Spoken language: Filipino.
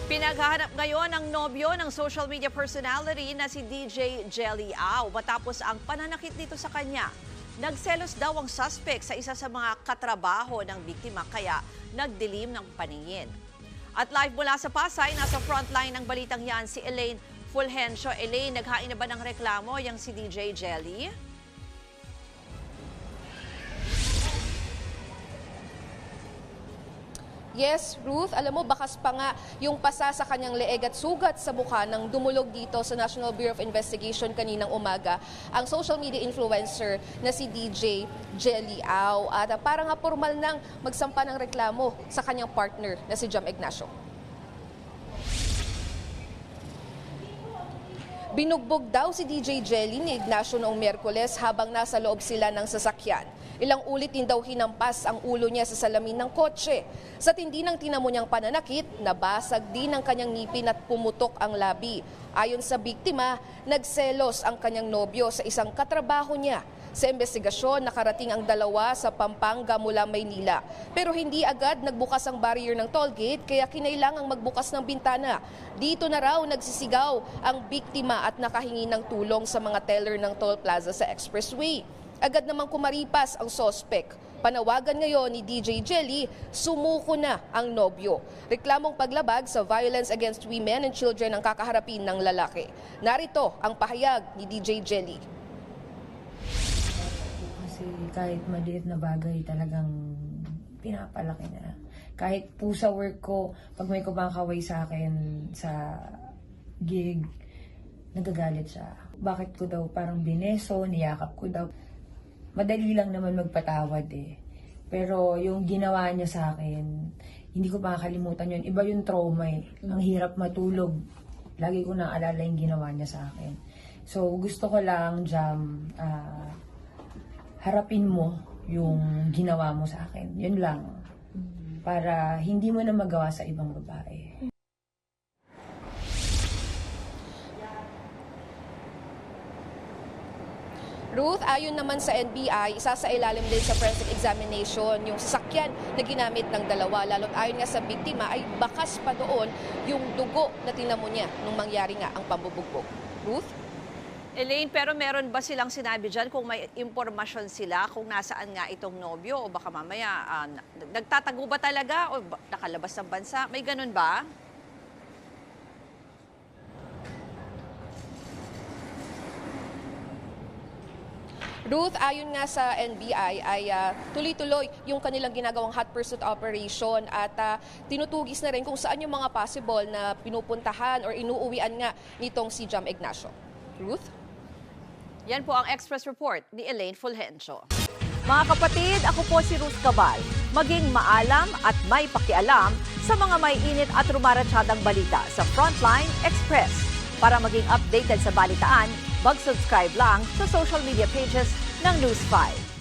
Pinaghahanap ngayon ng nobyo ng social media personality na si DJ Jelly Au matapos ang pananakit dito sa kanya. Nagselos daw ang suspect sa isa sa mga katrabaho ng biktima kaya nagdilim ng paningin. At live mula sa Pasay, nasa frontline ng balitang yan si Elaine Fulgencio. Elaine, naghain na ba ng reklamo yang si DJ Jelly? Yes, Ruth, alam mo, bakas pa nga yung pasa sa kanyang leeg at sugat sa mukha nang dumulog dito sa National Bureau of Investigation kaninang umaga ang social media influencer na si DJ Jelly Au. At parang nga formal nang magsampa ng reklamo sa kanyang partner na si Jam Ignacio. Binugbog daw si DJ Jelly ni Ignacio noong Miyerkules habang nasa loob sila ng sasakyan. Ilang ulit din daw hinampas ang ulo niya sa salamin ng kotse. Sa tindi ng tinamo niyang pananakit, nabasag din ang kanyang ngipin at pumutok ang labi. Ayon sa biktima, nagselos ang kanyang nobyo sa isang katrabaho niya. Sa investigasyon, nakarating ang dalawa sa Pampanga mula Maynila. Pero hindi agad nagbukas ang barrier ng tollgate kaya kinailangang magbukas ng bintana. Dito na raw nagsisigaw ang biktima at nakahingi ng tulong sa mga teller ng toll plaza sa expressway. Agad namang kumaripas ang sospek. Panawagan ngayon ni DJ Jelly, sumuko na ang nobyo. Reklamong paglabag sa violence against women and children ang kakaharapin ng lalaki. Narito ang pahayag ni DJ Jelly. Kasi kahit maliit na bagay talagang pinapalaki na. Kahit po sa work ko, pag may kumakaway sa akin sa gig, nagagalit siya. Bakit ko daw parang bineso, niyakap ko daw. Madali lang naman magpatawad eh. Pero yung ginawa niya sa akin, hindi ko makakalimutan yun. Iba yung trauma eh. Ang hirap matulog. Lagi ko naalala yung ginawa niya sa akin. So gusto ko lang, Jam, harapin mo yung ginawa mo sa akin. Yun lang. Para hindi mo na magawa sa ibang babae. Ruth, ayon naman sa NBI, isa sa ilalim din sa forensic examination yung sasakyan na ginamit ng dalawa. Lalo't ayon nga sa biktima ay bakas pa doon yung dugo na tinamo niya nung mangyari nga ang pambubugbog. Ruth? Elaine, pero meron ba silang sinabi dyan kung may impormasyon sila kung nasaan nga itong nobyo o baka mamaya nagtatago ba talaga o nakalabas ng bansa? May ganun ba? Ruth, ayon nga sa NBI ay tuloy-tuloy yung kanilang ginagawang hot pursuit operation at tinutugis na rin kung saan yung mga possible na pinupuntahan or inuuwian nga nitong si Jam Ignacio. Ruth? Yan po ang Express Report ni Elaine Fulgencio. Mga kapatid, ako po si Ruth Cabal. Maging maalam at may pakialam sa mga may init at rumaratsyadang balita sa Frontline Express. Para maging updated sa balitaan, mag-subscribe lang sa social media pages ng News 5.